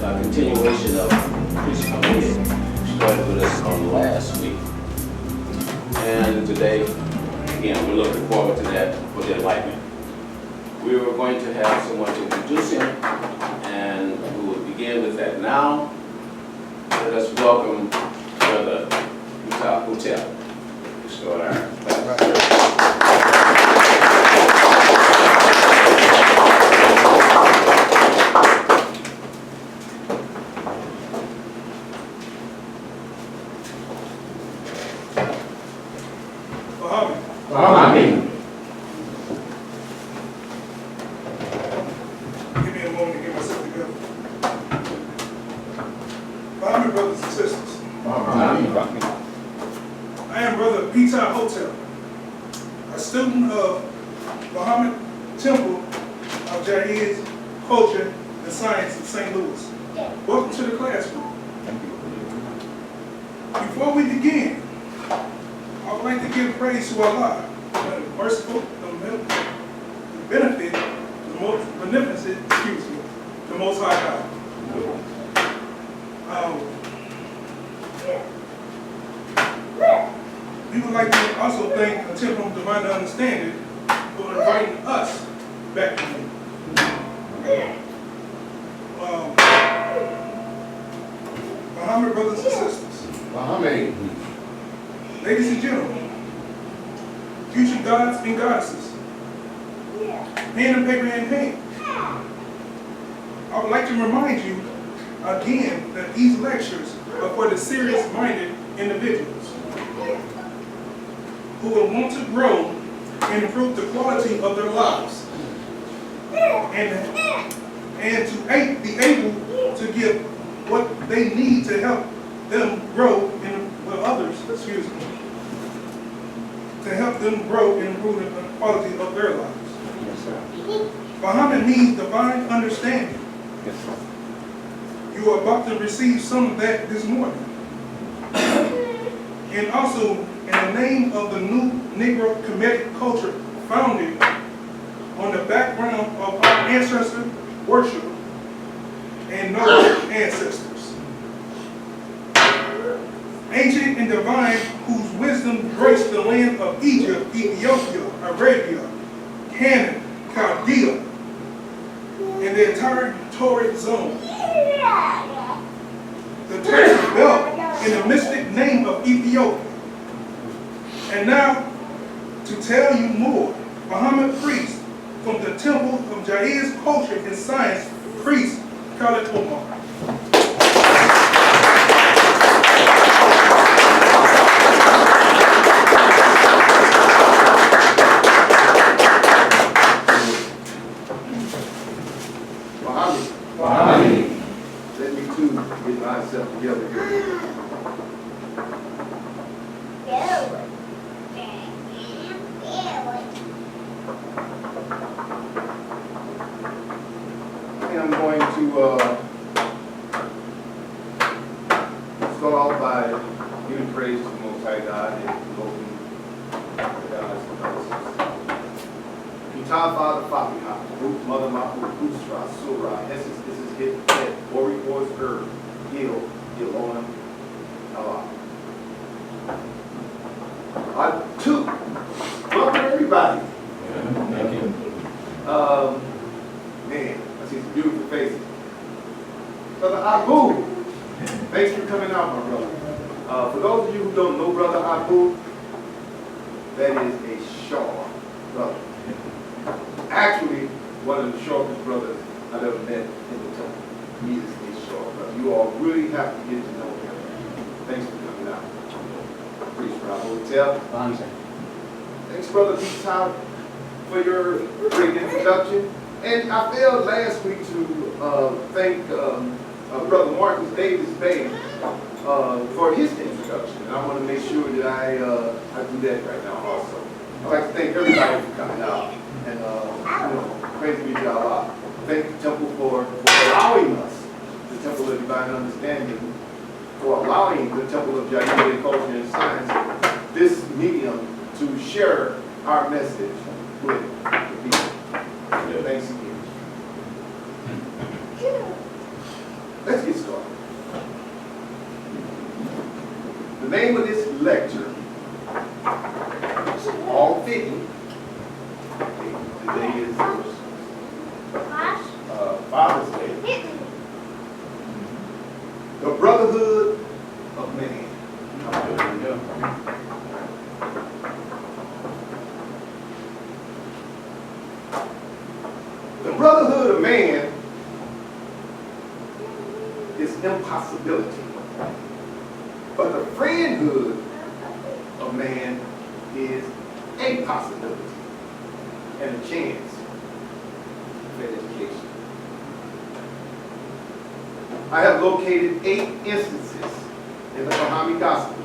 a continuation of Priest Communion, started with us on last week. And today, again, we're looking forward to that for the enlightenment. We were going to have someone to introduce him, and we will begin with that now. Let us welcome Brother Hotel to start our class. Amen. Give me a moment to get myself together. Amen, brothers and sisters. I am Brother Peter Hotel, a student of Muhammad Temple of Jahid's Culture and Science in St. Louis. Welcome to the classroom. Before we begin, I would like to give praise to Allah, the merciful, the benefit, the most beneficent, the Most High God. We would like to also thank the Temple of Divine Understanding for inviting us back to him. Muhammad, brothers and sisters. Muhammad. Ladies and gentlemen, future gods and goddesses, pen and paper in hand, I would like to remind you again that these lectures are for the serious-minded individuals who will want to grow and improve the quality of their lives and to be able to give what they need to help them grow to help them grow and improve the quality of their lives. Yes, sir. Muhammad means divine understanding. Yes, sir. You are about to receive some of that this morning. And also, in the name of the new Negro Kemetic culture founded on the background of our ancestor worship and noble ancestors. Ancient and divine, whose wisdom graced the land of Egypt, Ethiopia, Arabia, Canaan, Chaldea, and the entire Torrid zone. The Turkish belt in the mystic name of Ethiopia. And now, to tell you more, Muhammad Priest from the Temple of Jahid's Culture and Science, Priest Khalid Omar. Let me too get myself together here. I'm going to start off by giving praise to the Most High God and open Kita Father Fatiha, Root Mother Mahu, Kusra, Surah, Esses, this is Hit, Head, Ori, Wars, Herb, Gil, Gilona, Allah. Two. Welcome everybody. Thank you. Man, I see some beautiful faces. Brother Abu, thanks for coming out, my brother. For those of you who don't know Brother Abu, that is a short brother. Actually, one of the shortest brothers I've ever met in the temple. He is a short brother. You all really have to get to know him. Thanks for coming out. Priest Rob Hotel. Thanks, Brother Peter, for your great introduction. And I failed last week to thank Brother Marcus Davis Bay for his introduction. And I want to make sure that I do that right now also. I'd like to thank everybody for coming out. And praise be to Allah. Thank the temple for allowing us, the Temple of Divine Understanding, for allowing the Temple of Jahid Culture and Science, this medium to share our message with the people. Thanks again. Let's get started. The name of this lecture, all fitting. Today is Father's Day. The Brotherhood of Man. The Brotherhood of Man is impossibility. But the friendhood of man is a possibility and a chance for education. I have located 8 instances in the Bahami Gospel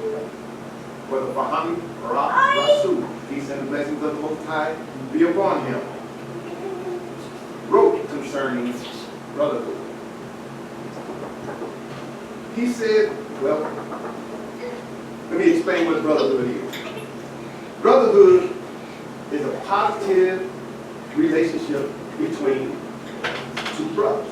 where the Bahami Rasul, peace and the blessings of the Most High be upon him, wrote concerning brotherhood. He said, well, let me explain what brotherhood is. Brotherhood is a positive relationship between 2 brothers.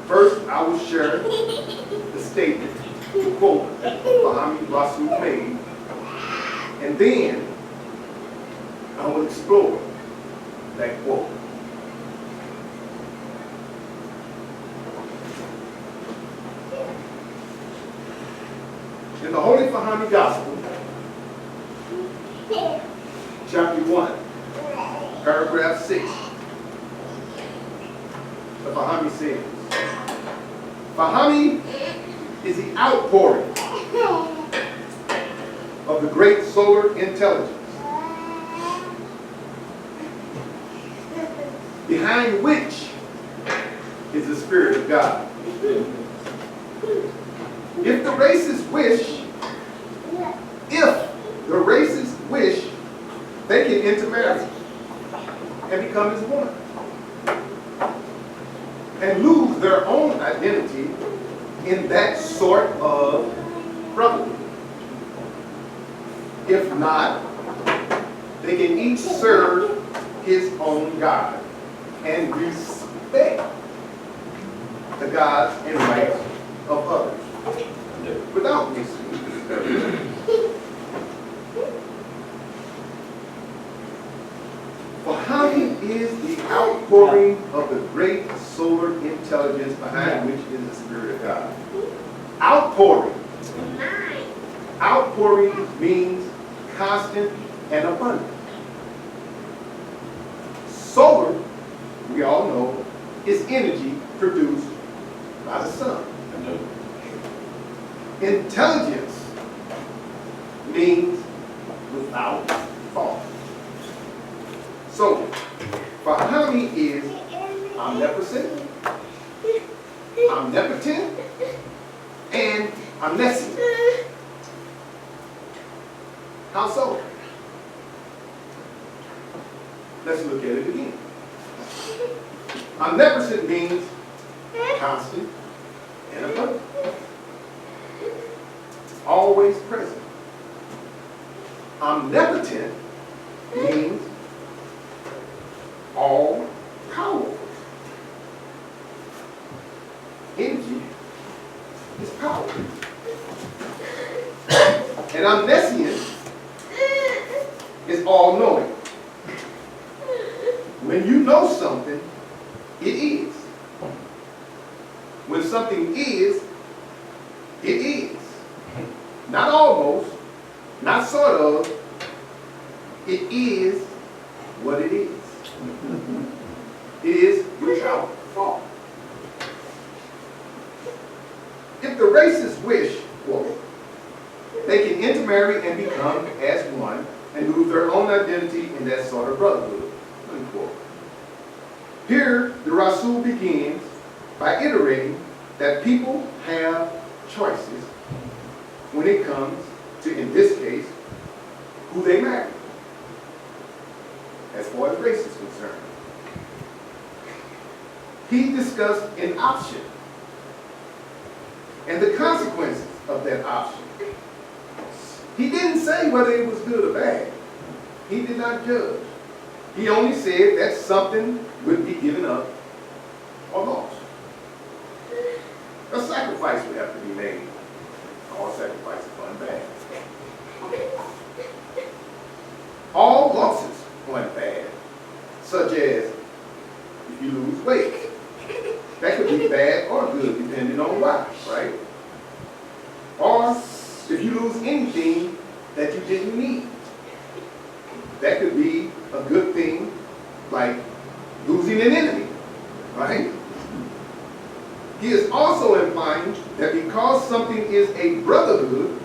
First, I will share the statement, the quote that Bahami Rasul made, and then I will explore that quote. In the Holy Bahami Gospel, chapter 1, paragraph 6, the Bahami says, Bahami is the outpouring of the great solar intelligence, behind which is the Spirit of God. If the racists wish, they can intermarry and become as one and lose their own identity in that sort of brotherhood. If not, they can each serve his own God and respect the gods and rights of others without misuse. Bahami is the outpouring of the great solar intelligence behind which is the Spirit of God. Outpouring. Outpouring means constant and abundant. Solar, we all know, is energy produced by the sun. Intelligence means without fault. So, Bahami is omnipresent, omnipotent, and omniscient. How so? Let's look at it again. Omnipresent means constant and abundant. Always present. Omnipotent means all powerful. Energy is power. And omniscient is all knowing. When you know something, it is. When something is, it is. Not almost, not sort of, it is what it is. It is without fault. If the racists wish, quote, they can intermarry and become as one and lose their own identity in that sort of brotherhood, unquote. Here, the Rasul begins by iterating that people have choices when it comes to, in this case, who they marry, as far as race is concerned. He discussed an option and the consequences of that option. He didn't say whether it was good or bad. He did not judge. He only said that something would be given up or lost. That could be bad or good, depending on why, right? Or if you lose anything that you didn't need. That could be a good thing, like losing an enemy, right? He is also implying that because something is a brotherhood,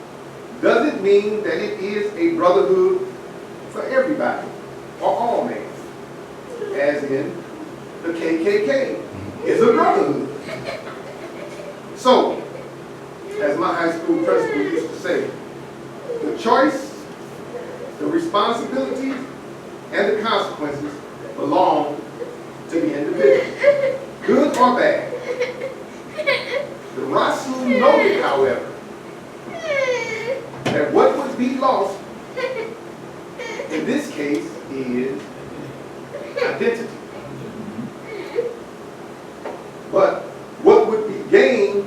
doesn't mean that it is a brotherhood for everybody or all men. As in, the KKK is a brotherhood. So, as my high school principal used to say, the choice, the responsibilities, and the consequences belong to the individual, good or bad. The Rasul noted, however, that what would be lost in this case is identity. But what would be gained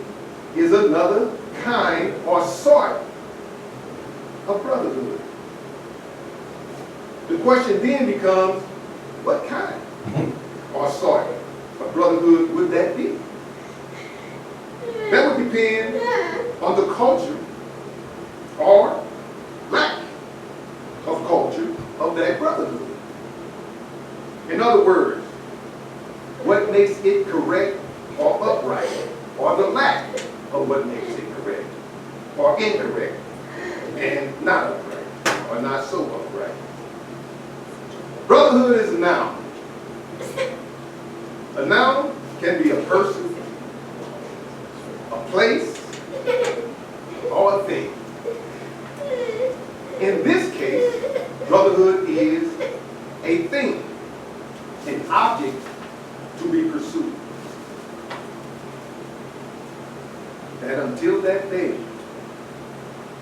is another kind or sort of brotherhood. The question then becomes, what kind or sort of brotherhood would that be? That would depend on the culture or lack of culture of that brotherhood. In other words, what makes it correct or upright, or the lack of what makes it correct or incorrect and not upright or not so upright. Brotherhood is a noun. A noun can be a person, a place, or a thing. In this case, brotherhood is a thing, an object to be pursued. That until that day,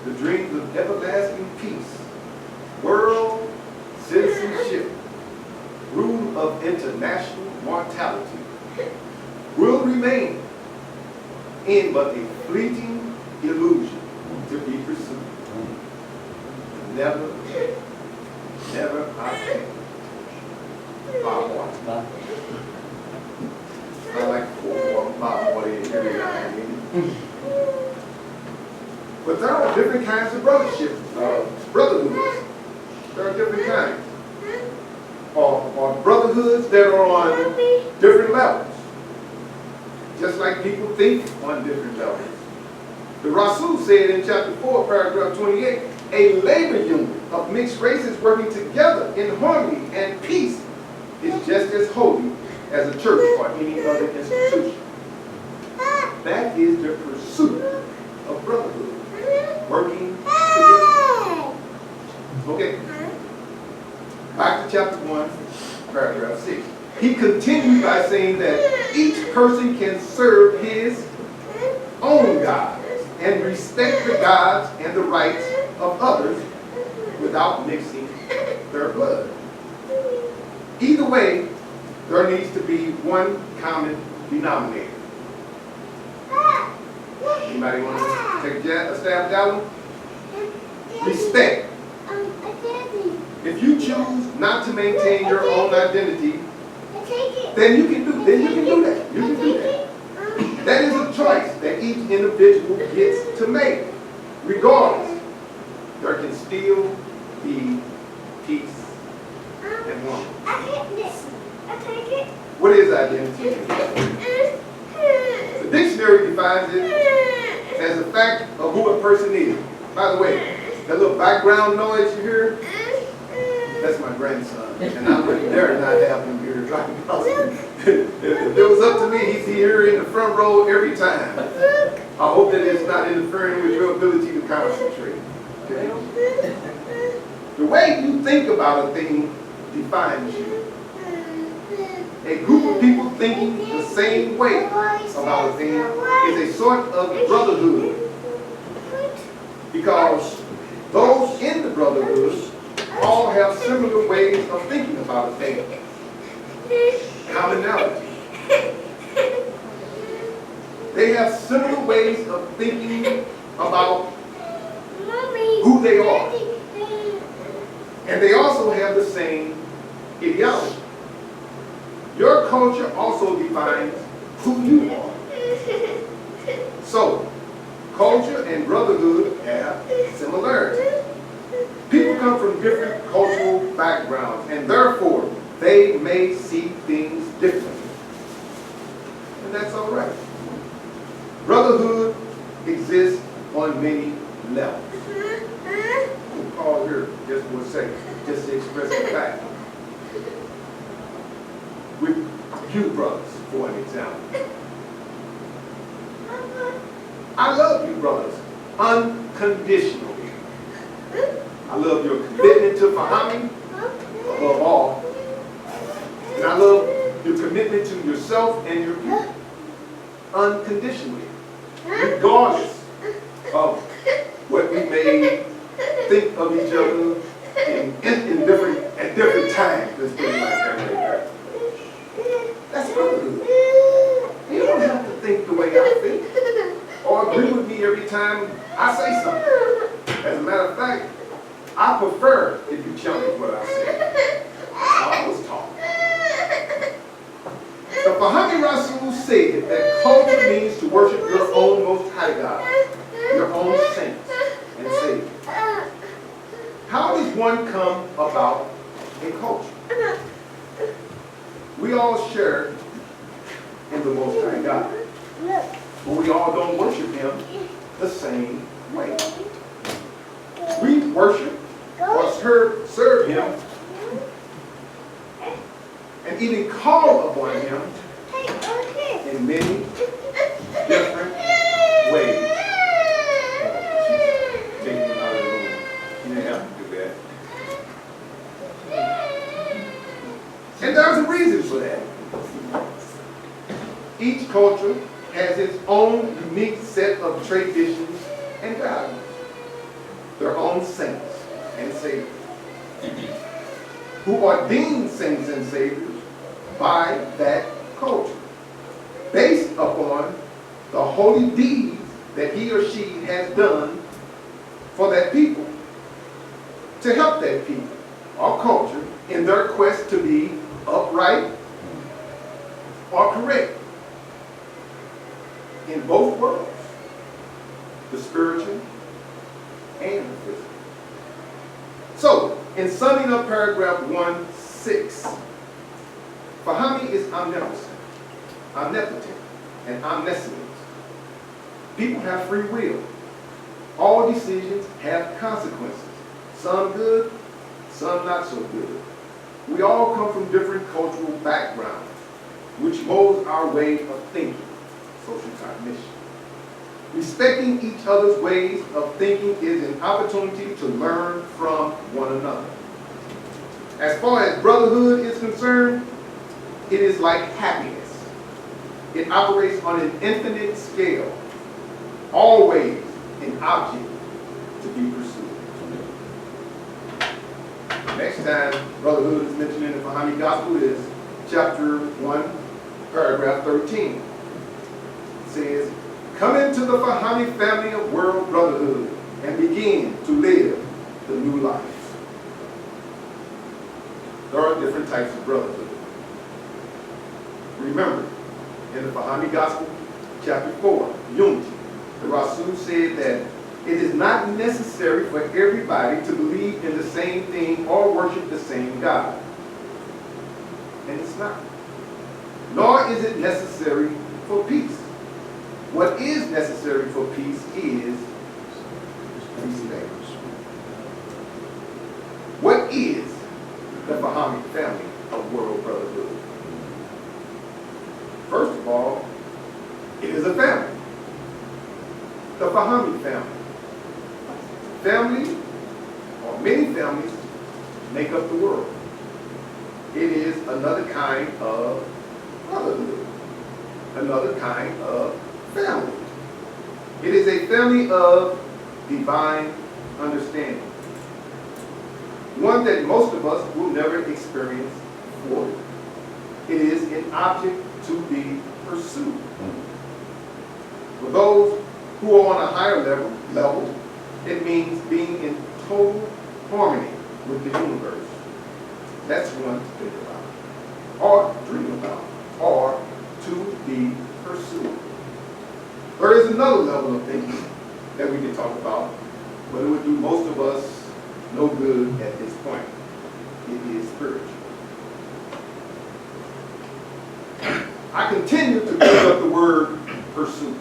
the dreams of everlasting peace, world citizenship, rule of international mortality will remain in but a fleeting illusion to be pursued. Never, never obtained. Bob Marley. I like to quote Bob Marley in every now and then. But there are different kinds of brotherhoods. There are different kinds. Or brotherhoods that are on different levels. Just like people think on different levels. The Rasul said in chapter 4, paragraph 28, a labor union of mixed races working together in harmony and peace is just as holy as a church or any other institution. That is the pursuit of brotherhood, working together. Okay, back to chapter 1, paragraph 6. He continued by saying that each person can serve his own God and respect the gods and the rights of others without mixing their blood. Either way, there needs to be one common denominator. Anybody want to take a stab at that one? Respect. If you choose not to maintain your own identity, then you can do that. You can do that. That is a choice that each individual gets to make. Regardless, there can still be peace and harmony. What is identity? The dictionary defines it as a fact of who a person is. By the way, that little background noise you hear, that's my grandson. And I wouldn't dare not have him here driving across. If it was up to me, he'd be here in the front row every time. I hope that it's not interfering with your ability to concentrate. Okay? The way you think about a thing defines you. A group of people thinking the same way about a thing is a sort of brotherhood. Because those in the brotherhood all have similar ways of thinking about a thing. Commonality. They have similar ways of thinking about who they are. And they also have the same ideology. Your culture also defines who you are. So, culture and brotherhood have similarities. People come from different cultural backgrounds, and therefore, they may see things differently. And that's all right. Brotherhood exists on many levels. We'll pause here just for a second, just to express the fact. With you brothers, for an example. I love you brothers unconditionally. I love your commitment to Fahami above all. And I love your commitment to yourself and your people unconditionally, regardless of what we may think of each other at different times. Let's put it like that. That's brotherhood. You don't have to think the way I think or agree with me every time I say something. As a matter of fact, I prefer if you challenge what I say. That's how I was taught. The Fahami Rasul said that culture means to worship your own most high God, your own saints and saviors. How does one come about a culture? We all share in the most high God, but we all don't worship him the same way. We worship or serve him and even call upon him in many different ways. She's taking him out of the room. You didn't have to do that. And there's a reason for that. Each culture has its own unique set of traditions and values, their own saints and saviors, who are deemed saints and saviors by that culture, based upon the holy deeds that he or she has done for that people, to help that people or culture in their quest to be upright or correct in both worlds, the spiritual and the physical. So, in summing up paragraph 1:6, Fahami is omnipotent, and omniscient. People have free will. All decisions have consequences. Some good, some not so good. We all come from different cultural backgrounds, which molds our way of thinking, social cognition. Respecting each other's ways of thinking is an opportunity to learn from one another. As far as brotherhood is concerned, it is like happiness. It operates on an infinite scale, always an object to be pursued. Next time brotherhood is mentioned in the Fahami Gospel is chapter 1, paragraph 13. It says, "Come into the Fahami family of world brotherhood and begin to live the new life." There are different types of brotherhood. Remember, in the Fahami Gospel, chapter 4, unity, the Rasul said that it is not necessary for everybody to believe in the same thing or worship the same God. And it's not. Nor is it necessary for peace. What is necessary for peace is respect. What is the Fahami family of world brotherhood? First of all, it is a family. The Fahami family. Family, or many families, make up the world. It is another kind of brotherhood, another kind of family. It is a family of divine understanding, one that most of us will never experience fully. It is an object to be pursued. For those who are on a higher level, it means being in total harmony with the universe. That's one to think about, or dream about, or to be be pursued. There is another level of thinking that we can talk about, but it would do most of us no good at this point. It is spiritual. I continue to build up the word pursue.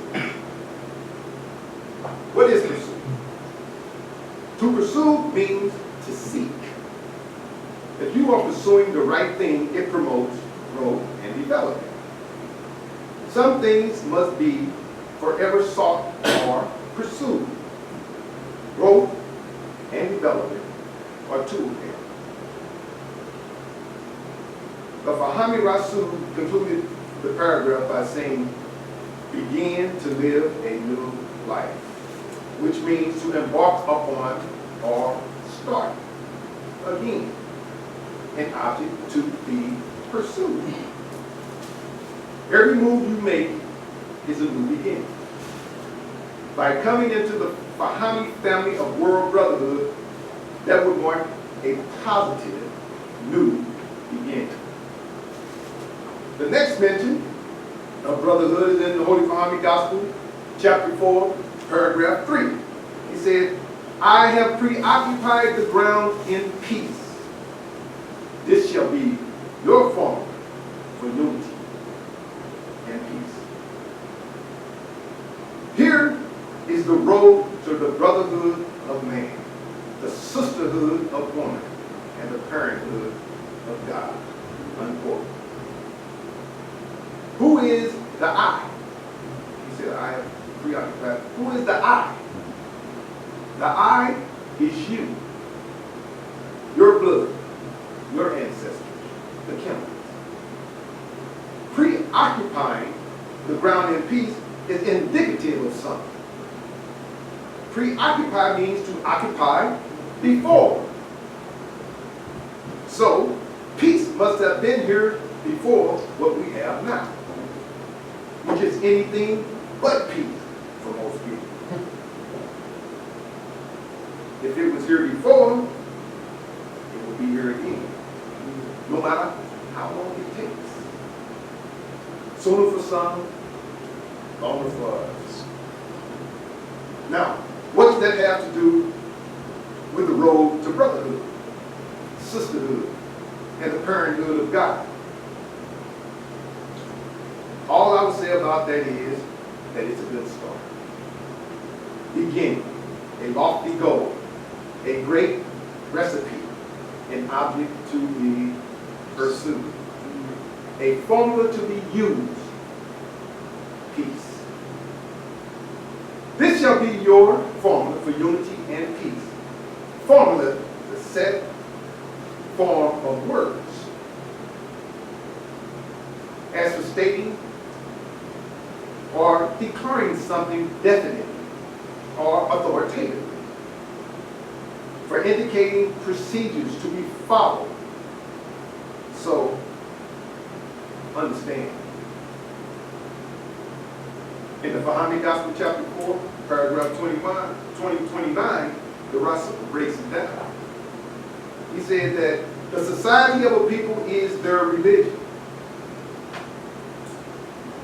What is pursue? To pursue means to seek. If you are pursuing the right thing, it promotes growth and development. Some things must be forever sought or pursued. Growth and development are two of them. But Fahami Rasul concluded the paragraph by saying, begin to live a new life, which means to embark upon or start again, an object to be pursued. Every move you make is a new beginning. By coming into the Fahami family of World Brotherhood, that would mark a positive new beginning. The next mention of brotherhood is in the Holy Fahami Gospel, chapter 4, paragraph 3. He said, I have preoccupied the ground in peace. This shall be your formula for unity and peace. Here is the road to the brotherhood of man, the sisterhood of woman, and the parenthood of God. Unquote. Who is the I? He said, I have preoccupied. Who is the I? The I is you, your blood, your ancestors, the Kemetons. Preoccupying the ground in peace is indicative of something. Preoccupy means to occupy before. So, peace must have been here before what we have now, which is anything but peace for most people. If it was here before, it will be here again, no matter how long it takes. Sooner for some, longer for others. Now, what does that have to do with the road to brotherhood, sisterhood, and the parenthood of God? All I would say about that is that it's a good start. Beginning, a lofty goal, a great recipe, an object to be pursued, a formula to be used, peace. This shall be your formula for unity and peace. Formula, the set form of words. As for stating or declaring something definitely or authoritatively. For indicating procedures to be followed. So, understand. In the Fahami Gospel, chapter 4, paragraph 29, the Rasul breaks it down. He said that the society of a people is their religion.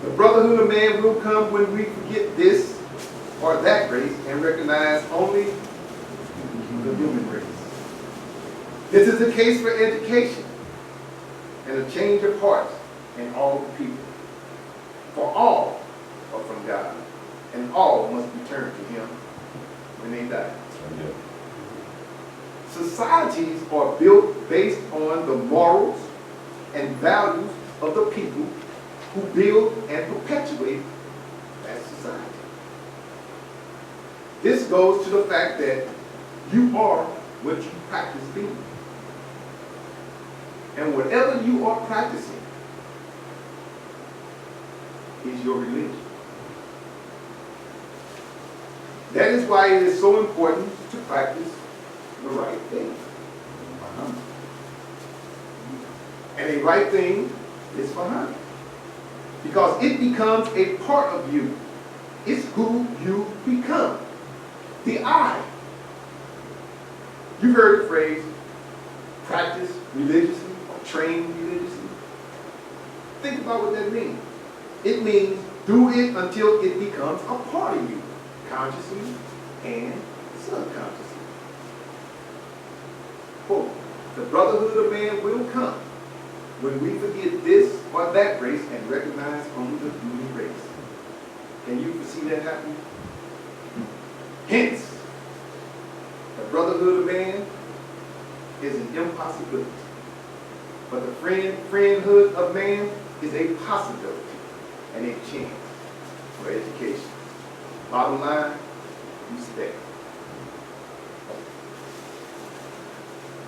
The brotherhood of man will come when we forget this or that race and recognize only the human race. This is the case for education and a change of heart in all the people. For all are from God, and all must return to Him when they die. Societies are built based on the morals and values of the people who build and perpetuate that society. This goes to the fact that you are what you practice being. And whatever you are practicing is your religion. That is why it is so important to practice the right thing. And a right thing is Fahami. Because it becomes a part of you. It's who you become. The I. You've heard the phrase, practice religiously or train religiously. Think about what that means. It means do it until it becomes a part of you, consciously and subconsciously. Quote, the brotherhood of man will come when we forget this or that race and recognize only the human race. Can you foresee that happening? Hence, the brotherhood of man is an impossibility. But the friendhood of man is a possibility and a chance for education. Bottom line, respect.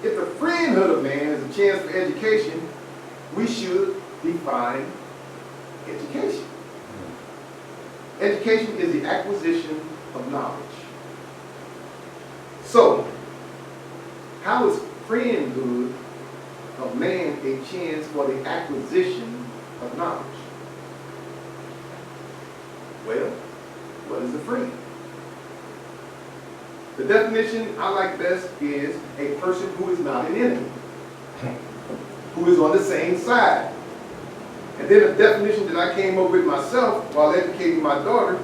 If the friendhood of man is a chance for education, we should define education. Education is the acquisition of knowledge. So, how is friendhood of man a chance for the acquisition of knowledge? Well, what is a friend? The definition I like best is a person who is not an enemy, who is on the same side. And then a definition that I came up with myself while educating my daughter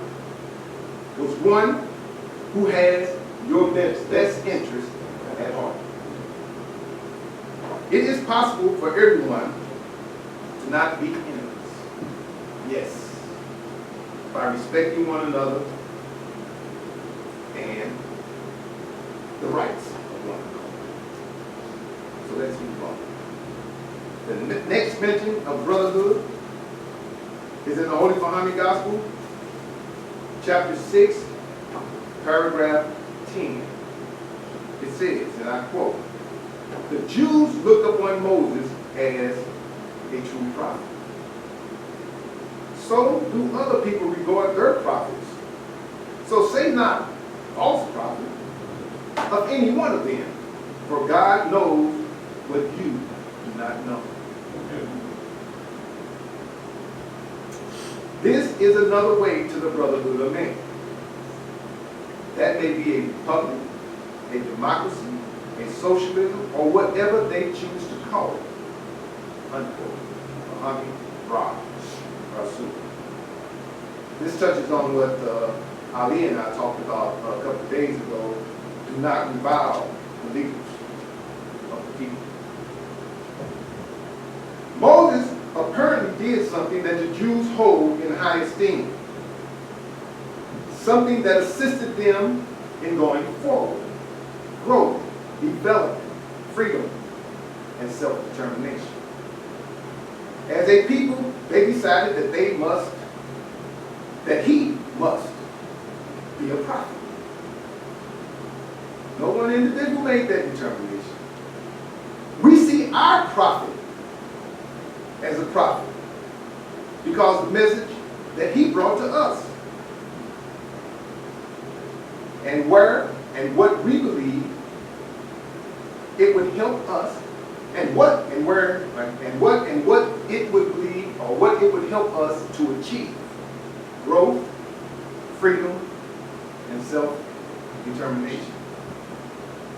was one who has your best interest at heart. It is possible for everyone to not be enemies. Yes, by respecting one another and the rights of one another. So let's move on. The next mention of brotherhood is in the Holy Muhammad Gospel, chapter 6, paragraph 10. It says, and I quote, the Jews looked upon Moses as a true prophet. So do other people regard their prophets. So say not false prophet of any one of them, for God knows what you do not know. This is another way to the brotherhood of man. That may be a republic, a democracy, a socialism, or whatever they choose to call it. Unquote. Muhammad Rasul. This touches on what Ali and I talked about a couple of days ago. Do not revile the leaders of the people. Moses apparently did something that the Jews hold in high esteem. Something that assisted them in going forward. Growth, development, freedom, and self-determination. As a people, they decided that he must be a prophet. No one individual made that determination. We see our prophet as a prophet because the message that he brought to us and where and what we believe it would help us and what it would believe or what it would help us to achieve growth, freedom, and self-determination.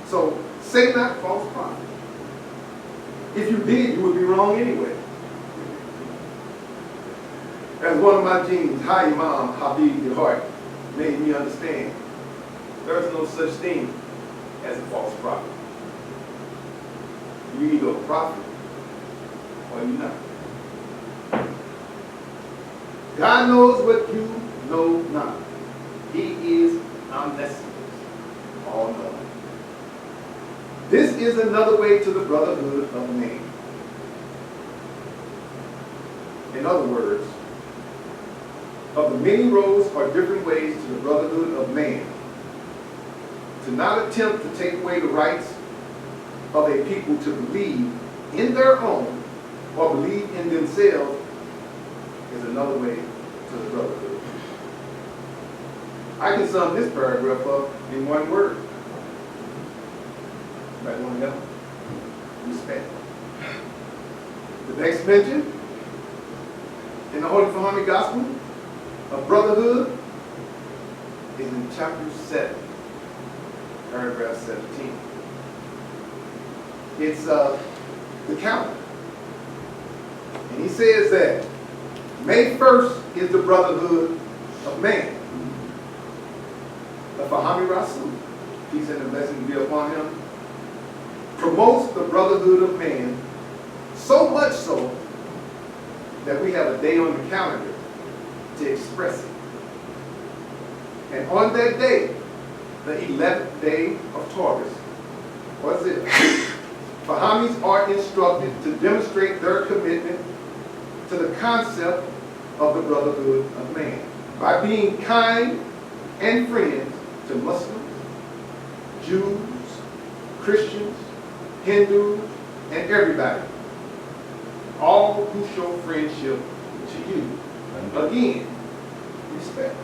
So say not false prophet. If you did, you would be wrong anyway. As one of my genes, High Imam Habib Yahart, made me understand, there is no such thing as a false prophet. You're either a prophet or you're not. God knows what you know not. He is omniscient, all-knowing. This is another way to the brotherhood of man. In other words, of the many roads or different ways to the brotherhood of man, to not attempt to take away the rights of a people to believe in their own or believe in themselves is another way to the brotherhood. I can sum this paragraph up in one word. Anybody want to know? Respect. The next mention in the Holy Muhammad Gospel of brotherhood is in chapter 7, paragraph 17. It's the calendar. And he says that May 1st is the Brotherhood of Man. The Fahami Rasul, peace and the blessing be upon him, promotes the Brotherhood of Man, so much so that we have a day on the calendar to express it. And on that day, the 11th day of Taurus, what's it? Fahamis are instructed to demonstrate their commitment to the concept of the Brotherhood of Man by being kind and friends to Muslims, Jews, Christians, Hindus, and everybody. All who show friendship to you. Again, respect.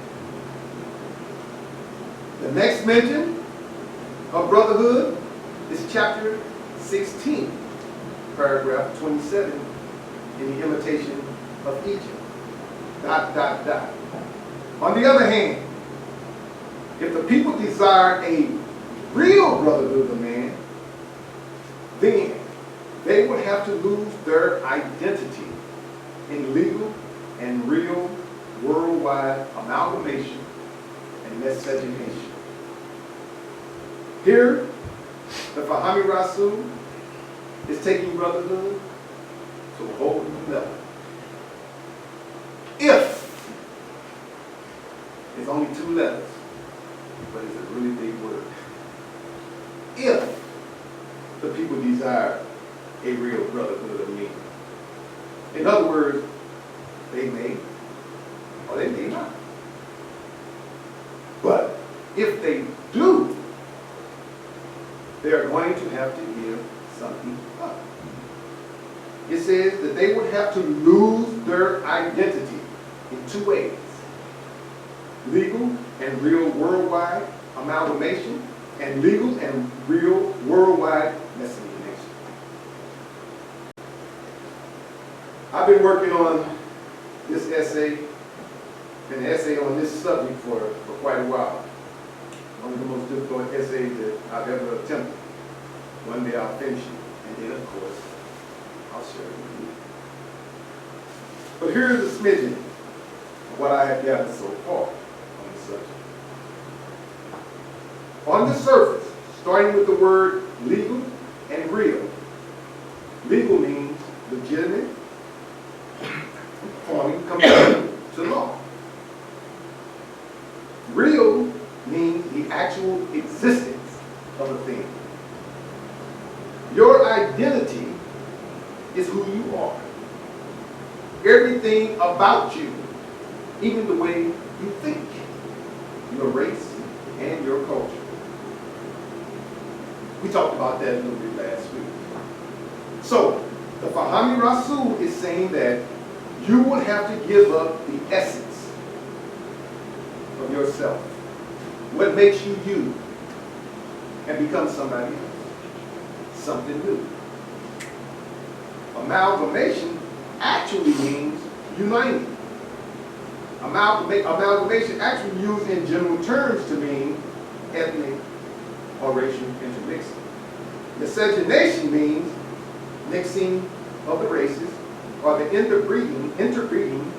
The next mention of brotherhood is chapter 16, paragraph 27 in the Imitation of Egypt. ... On the other hand, if the people desire a real brotherhood of man, then they would have to lose their identity in legal and real worldwide amalgamation and miscegenation. Here, the Fahami Rasul is taking brotherhood to a whole new level. If, it's only 2 letters, but it's a really big word. If the people desire a real brotherhood of men. In other words, they may or they may not. But if they do, they are going to have to give something up. It says that they would have to lose their identity in 2 ways. Legal and real worldwide amalgamation, and legal and real worldwide miscegenation. I've been working on this essay, an essay on this subject for quite a while. One of the most difficult essays that I've ever attempted. One day I'll finish it, and then of course, I'll share it with you. But here's a smidgen of what I have gathered so far on this subject. On the surface, starting with the word legal and real. Legal means legitimate, conforming, comparing to law. Real means the actual existence of a thing. Your identity is who you are. Everything about you, even the way you think, your race and your culture. We talked about that a little bit last week. So, the Fahami Rasul is saying that you would have to give up the essence of yourself, what makes you you, and become somebody else, something new. Amalgamation actually means uniting. Amalgamation actually used in general terms to mean ethnic or racial intermixing. Miscegenation means mixing of the races or the interbreeding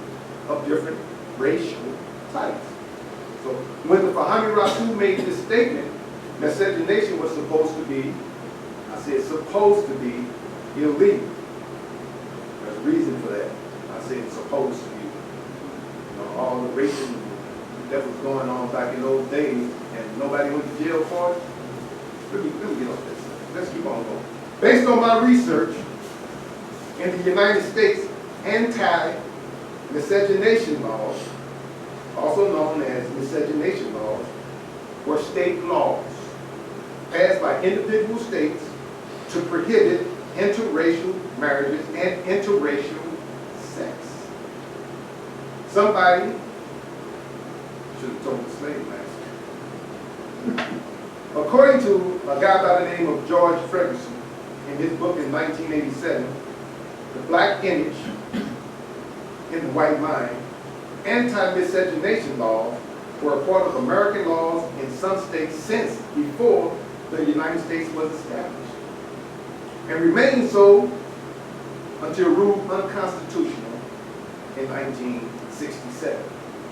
of different racial types. So when the Fahami Rasul made this statement, miscegenation was supposed to be, I said supposed to be, illegal. There's a reason for that. I said it's supposed to be. You know, all the racism that was going on back in those days, and nobody went to jail for it. Let me get off this. Let's keep on going. Based on my research, in the United States, anti-miscegenation laws, also known as miscegenation laws, were state laws passed by individual states to prohibit interracial marriages and interracial sex. Somebody should have told the slave master. According to a guy by the name of George Ferguson, in his book in 1987, The Black Image in the White Mind, anti-miscegenation laws were a part of American laws in some states since before the United States was established, and remained so until ruled unconstitutional in 1967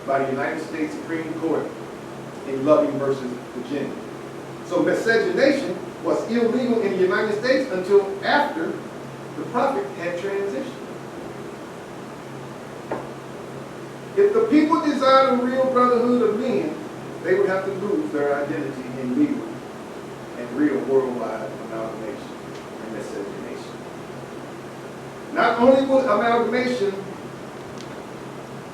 by the United States Supreme Court in Loving versus Virginia. So miscegenation was illegal in the United States until after the prophet had transitioned. If the people desired a real brotherhood of men, they would have to lose their identity in legal and real worldwide amalgamation and miscegenation. Not only would amalgamation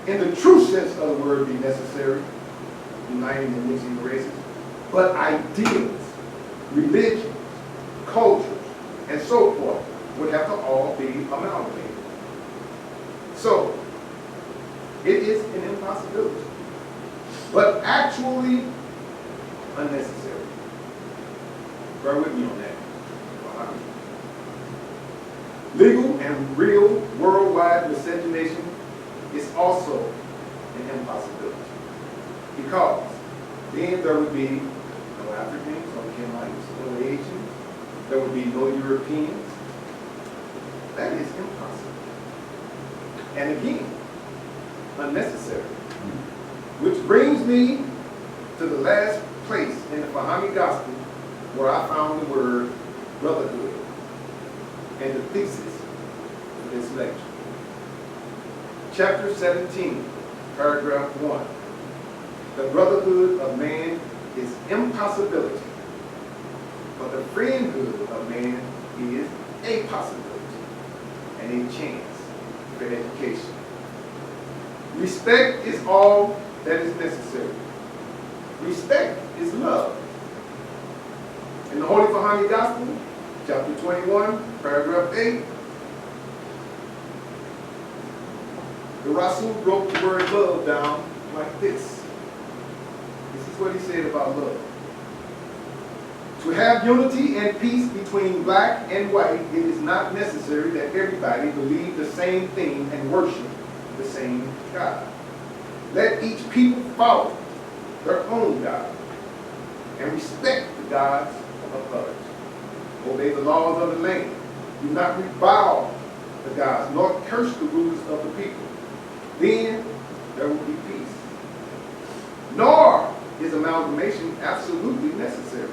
in the true sense of the word be necessary, uniting and mixing races, but ideas, religions, cultures, and so forth would have to all be amalgamated. So, it is an impossibility, but actually unnecessary. Bear with me on that. Legal and real worldwide miscegenation is also an impossibility, because then there would be no Africans, no Kenites, no Asians, there would be no Europeans. That is impossible. And again, unnecessary. Which brings me to the last place in the Bahamian Gospel where I found the word brotherhood and the thesis for this lecture. Chapter 17, paragraph 1. The brotherhood of man is impossibility, but the friendhood of man is a possibility and a chance for education. Respect is all that is necessary. Respect is love. In the Holy Bahamian Gospel, chapter 21, paragraph 8, the Rasul broke the word love down like this. This is what he said about love. To have unity and peace between black and white, it is not necessary that everybody believe the same thing and worship the same God. Let each people follow their own God and respect the gods of others. Obey the laws of the land. Do not revile the gods, nor curse the rulers of the people. Then there will be peace. Nor is amalgamation absolutely necessary.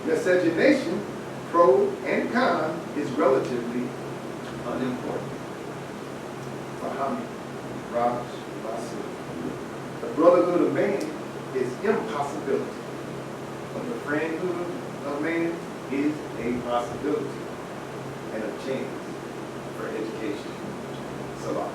Miscegenation, pro and con, is relatively unimportant. Muhammad, Raj, Rasul. The brotherhood of man is impossibility, but the friendhood of man is a possibility and a chance for education. Salam.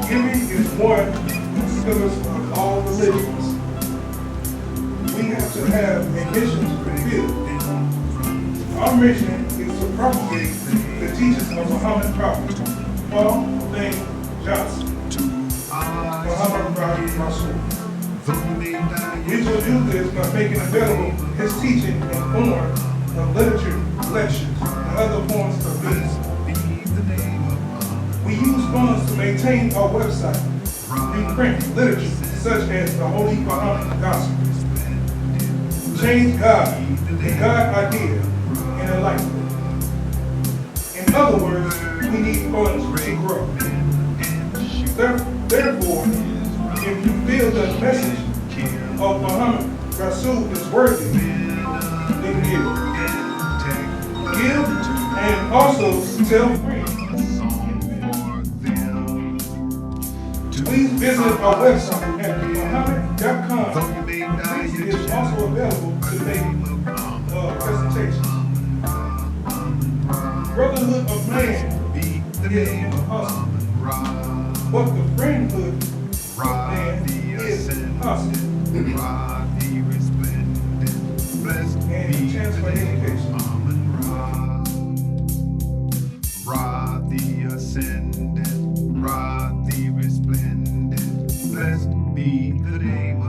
Giving is one of the pillars of all religions. We have to have a mission to fulfill. Our mission is to propagate the teachings of Muhammad Prophet, Paul Lane Johnson, Muhammad Prophet Rasul. We will do this by making available his teaching in form of literature, lectures, and other forms of media. We use funds to maintain our website and print literature such as the Holy Bahamian Gospel, Change God, the God Idea, and Enlightenment. In other words, we need funds to grow. Therefore, if you feel the message of Muhammad Rasul is worthy, then give. Give and also tell friends. Please visit our website at Muhammad.com. It is also available to make presentations. Brotherhood of Man is impossible, but the friendhood of man is possible. And a chance for education. Ra the ascendant, Ra the resplendent. the day